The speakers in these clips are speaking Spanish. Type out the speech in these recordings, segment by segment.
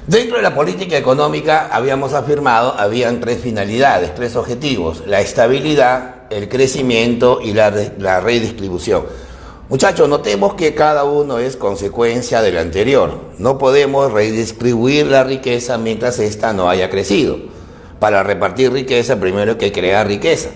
Dentro de la política económica habíamos afirmado, habían tres finalidades, tres objetivos: la estabilidad, el crecimiento y la redistribución. Muchachos, notemos que cada uno es consecuencia del anterior. No podemos redistribuir la riqueza mientras ésta no haya crecido. Para repartir riqueza, primero hay que crear riqueza.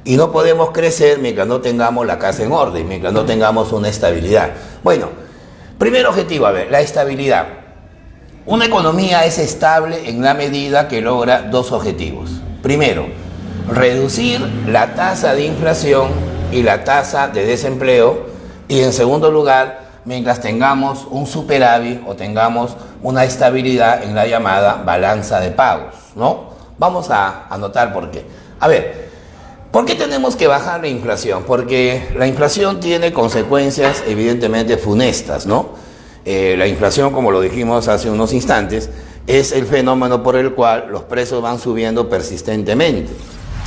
Y no podemos crecer mientras no tengamos la casa en orden, mientras no tengamos una estabilidad. Bueno, primer objetivo, a ver, la estabilidad. Una economía es estable en la medida que logra dos objetivos. Primero, reducir la tasa de inflación y la tasa de desempleo. Y en segundo lugar, mientras tengamos un superávit o tengamos una estabilidad en la llamada balanza de pagos, ¿no? Vamos a anotar por qué. A ver, ¿por qué tenemos que bajar la inflación? Porque la inflación tiene consecuencias evidentemente funestas, ¿no? La inflación, como lo dijimos hace unos instantes, es el fenómeno por el cual los precios van subiendo persistentemente.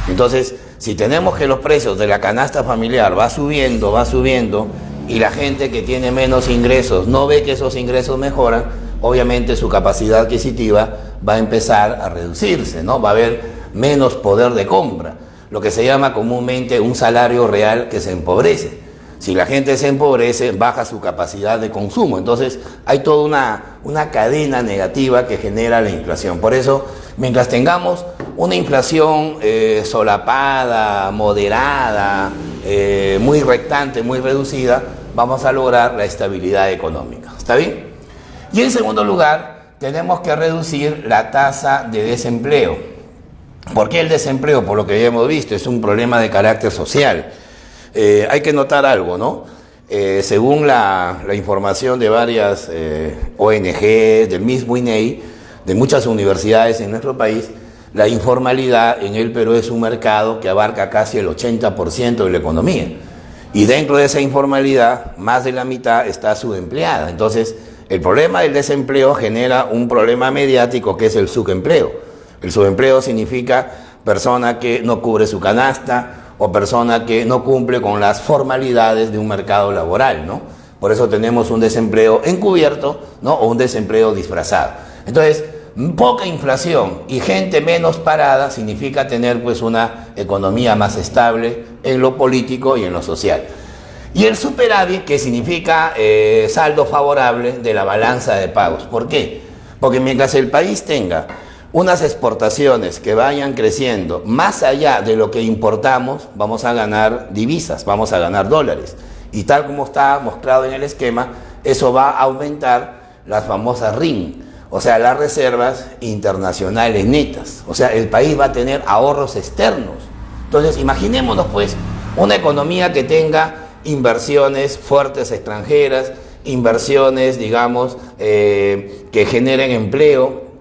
Entonces, si tenemos que los precios de la canasta familiar va subiendo, y la gente que tiene menos ingresos no ve que esos ingresos mejoran, obviamente su capacidad adquisitiva va a empezar a reducirse, ¿no? Va a haber menos poder de compra, lo que se llama comúnmente un salario real que se empobrece. Si la gente se empobrece, baja su capacidad de consumo. Entonces hay toda una cadena negativa que genera la inflación. Por eso, mientras tengamos una inflación solapada, moderada, muy rectante, muy reducida, vamos a lograr la estabilidad económica. ¿Está bien? Y en segundo lugar, tenemos que reducir la tasa de desempleo. ¿Por qué el desempleo? Por lo que ya hemos visto, es un problema de carácter social. Hay que notar algo, ¿no? Según la información de varias ONG, del mismo INEI, de muchas universidades en nuestro país, la informalidad en el Perú es un mercado que abarca casi el 80% de la economía. Y dentro de esa informalidad, más de la mitad está subempleada. Entonces, el problema del desempleo genera un problema mediático que es el subempleo. El subempleo significa persona que no cubre su canasta, o persona que no cumple con las formalidades de un mercado laboral, ¿no? Por eso tenemos un desempleo encubierto, ¿no? O un desempleo disfrazado. Entonces, poca inflación y gente menos parada significa tener pues una economía más estable en lo político y en lo social. Y el superávit, que significa saldo favorable de la balanza de pagos. ¿Por qué? Porque mientras el país tenga unas exportaciones que vayan creciendo más allá de lo que importamos, vamos a ganar divisas, vamos a ganar dólares. Y tal como está mostrado en el esquema, eso va a aumentar las famosas RIN, o sea, las reservas internacionales netas. O sea, el país va a tener ahorros externos. Entonces, imaginémonos pues una economía que tenga inversiones fuertes extranjeras, inversiones, digamos, que generen empleo,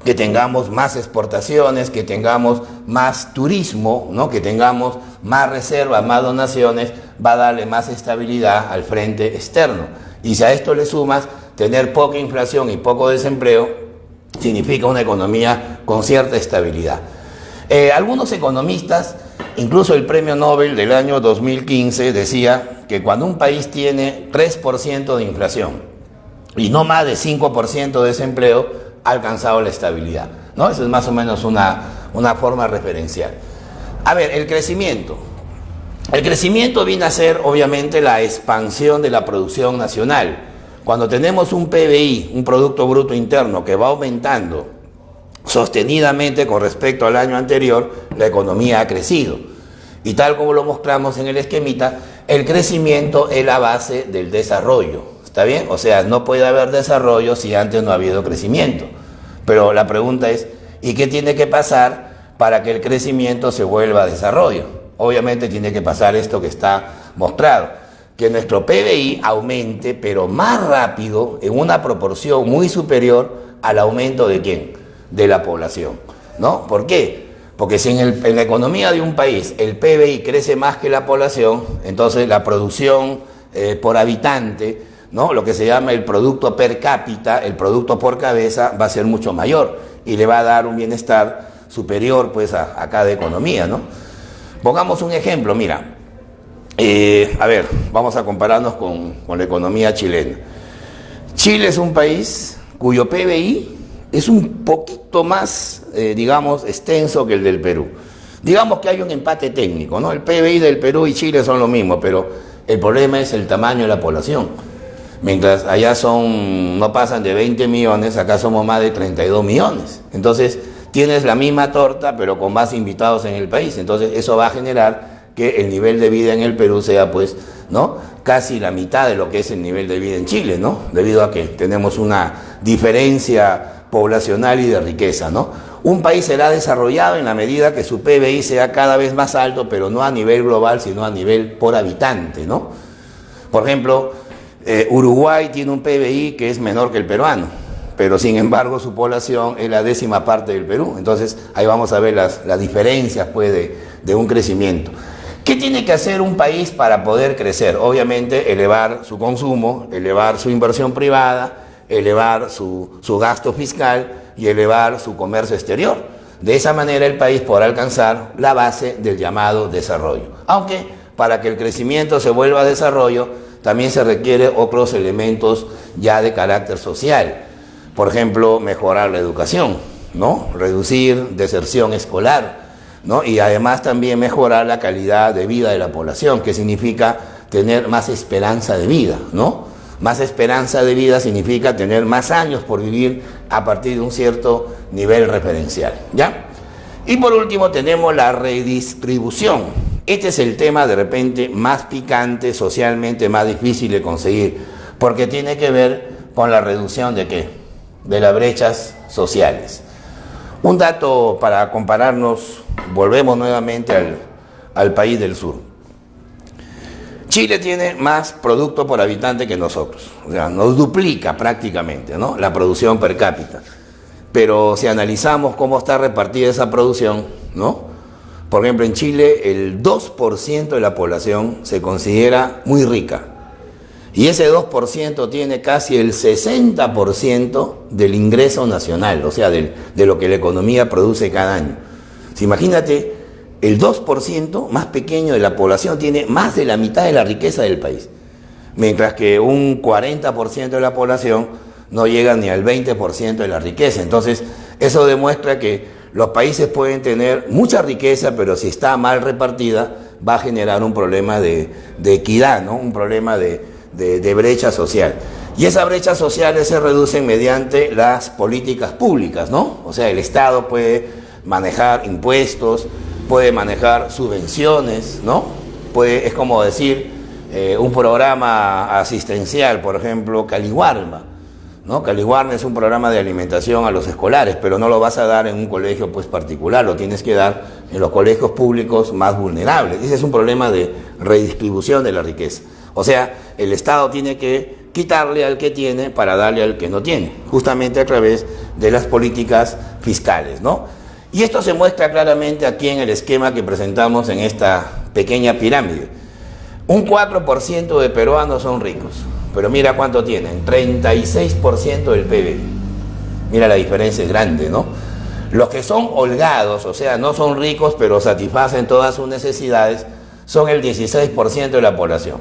que tengamos más exportaciones, que tengamos más turismo, ¿no? Que tengamos más reservas, más donaciones, va a darle más estabilidad al frente externo. Y si a esto le sumas tener poca inflación y poco desempleo, significa una economía con cierta estabilidad. Algunos economistas, incluso el premio Nobel del año 2015 decía que cuando un país tiene 3% de inflación y no más de 5% de desempleo, ha alcanzado la estabilidad, ¿no? Eso es más o menos una forma referencial. A ver, el crecimiento. El crecimiento viene a ser, obviamente, la expansión de la producción nacional. Cuando tenemos un PBI, un Producto Bruto Interno, que va aumentando sostenidamente con respecto al año anterior, la economía ha crecido. Y tal como lo mostramos en el esquemita, el crecimiento es la base del desarrollo. ¿Está bien? O sea, no puede haber desarrollo si antes no ha habido crecimiento. Pero la pregunta es, ¿y qué tiene que pasar para que el crecimiento se vuelva desarrollo? Obviamente tiene que pasar esto que está mostrado, que nuestro PBI aumente, pero más rápido, en una proporción muy superior al aumento de ¿quién? De la población, ¿no? ¿Por qué? Porque si en la economía de un país el PBI crece más que la población, entonces la producción por habitante, ¿no? Lo que se llama el producto per cápita, el producto por cabeza, va a ser mucho mayor y le va a dar un bienestar superior pues a cada economía, ¿no? Pongamos un ejemplo, mira, a ver, vamos a compararnos con la economía chilena. Chile es un país cuyo PBI es un poquito más, digamos, extenso que el del Perú. Digamos que hay un empate técnico, ¿no? El PBI del Perú y Chile son lo mismo, pero el problema es el tamaño de la población. Mientras allá no pasan de 20 millones, acá somos más de 32 millones. Entonces, tienes la misma torta, pero con más invitados en el país. Entonces, eso va a generar que el nivel de vida en el Perú sea, pues, ¿no?, casi la mitad de lo que es el nivel de vida en Chile, ¿no? Debido a que tenemos una diferencia poblacional y de riqueza, ¿no? Un país será desarrollado en la medida que su PBI sea cada vez más alto, pero no a nivel global, sino a nivel por habitante, ¿no? Por ejemplo, Uruguay tiene un PBI que es menor que el peruano, pero sin embargo su población es la 10ª parte del Perú. Entonces ahí vamos a ver las diferencias, pues, de un crecimiento. ¿Qué tiene que hacer un país para poder crecer? Obviamente elevar su consumo, elevar su inversión privada, elevar su gasto fiscal y elevar su comercio exterior. De esa manera el país podrá alcanzar la base del llamado desarrollo. Aunque para que el crecimiento se vuelva desarrollo, también se requiere otros elementos ya de carácter social. Por ejemplo, mejorar la educación, ¿no? Reducir deserción escolar, ¿no? Y además también mejorar la calidad de vida de la población, que significa tener más esperanza de vida, ¿no? Más esperanza de vida significa tener más años por vivir a partir de un cierto nivel referencial, ¿ya? Y por último tenemos la redistribución. Este es el tema de repente más picante, socialmente más difícil de conseguir, porque tiene que ver con la reducción ¿de qué? De las brechas sociales. Un dato para compararnos, volvemos nuevamente al país del sur. Chile tiene más producto por habitante que nosotros, o sea, nos duplica prácticamente, ¿no?, la producción per cápita. Pero si analizamos cómo está repartida esa producción, ¿no?, por ejemplo, en Chile el 2% de la población se considera muy rica. Y ese 2% tiene casi el 60% del ingreso nacional, o sea, de lo que la economía produce cada año. Si imagínate, el 2% más pequeño de la población tiene más de la mitad de la riqueza del país, mientras que un 40% de la población no llega ni al 20% de la riqueza. Entonces, eso demuestra que los países pueden tener mucha riqueza, pero si está mal repartida, va a generar un problema de equidad, ¿no?, un problema de brecha social. Y esa brecha social se reduce mediante las políticas públicas, ¿no? O sea, el Estado puede manejar impuestos, puede manejar subvenciones, ¿no? Es como decir, un programa asistencial, por ejemplo, Caliwarma, ¿no? Caliwarma es un programa de alimentación a los escolares, pero no lo vas a dar en un colegio, pues, particular, lo tienes que dar en los colegios públicos más vulnerables. Ese es un problema de redistribución de la riqueza. O sea, el Estado tiene que quitarle al que tiene para darle al que no tiene, justamente a través de las políticas fiscales, ¿no? Y esto se muestra claramente aquí en el esquema que presentamos en esta pequeña pirámide. Un 4% de peruanos son ricos, pero mira cuánto tienen, 36% del PBI. Mira, la diferencia es grande, ¿no? Los que son holgados, o sea, no son ricos, pero satisfacen todas sus necesidades, son el 16% de la población.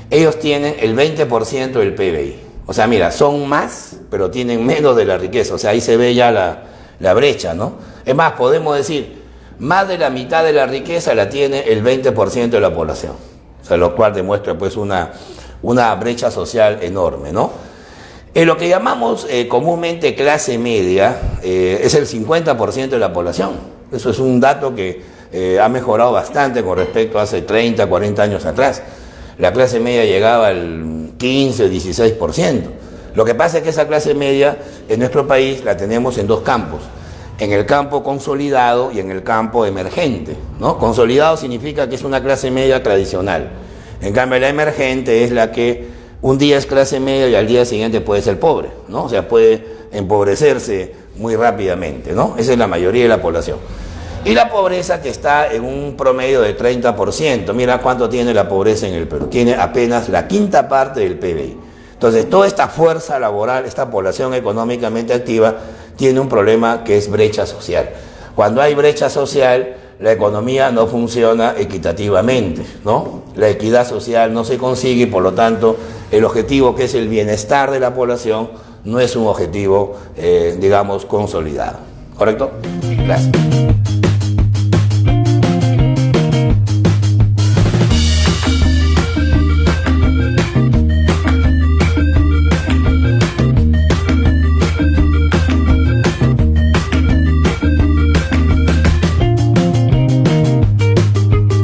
Ellos tienen el 20% del PBI. O sea, mira, son más, pero tienen menos de la riqueza. O sea, ahí se ve ya la brecha, ¿no? Es más, podemos decir, más de la mitad de la riqueza la tiene el 20% de la población. O sea, lo cual demuestra, pues, una brecha social enorme, ¿no? En lo que llamamos comúnmente clase media, es el 50% de la población. Eso es un dato que ha mejorado bastante con respecto a hace 30, 40 años atrás. La clase media llegaba al 15, 16%. Lo que pasa es que esa clase media en nuestro país la tenemos en dos campos, en el campo consolidado y en el campo emergente, ¿no? Consolidado significa que es una clase media tradicional. En cambio, la emergente es la que un día es clase media y al día siguiente puede ser pobre, ¿no? O sea, puede empobrecerse muy rápidamente, ¿no? Esa es la mayoría de la población. Y la pobreza, que está en un promedio de 30%. Mira cuánto tiene la pobreza en el Perú. Tiene apenas la quinta parte del PBI. Entonces, toda esta fuerza laboral, esta población económicamente activa, tiene un problema que es brecha social. Cuando hay brecha social, la economía no funciona equitativamente, ¿no? La equidad social no se consigue y, por lo tanto, el objetivo, que es el bienestar de la población, no es un objetivo, digamos, consolidado. ¿Correcto? Gracias.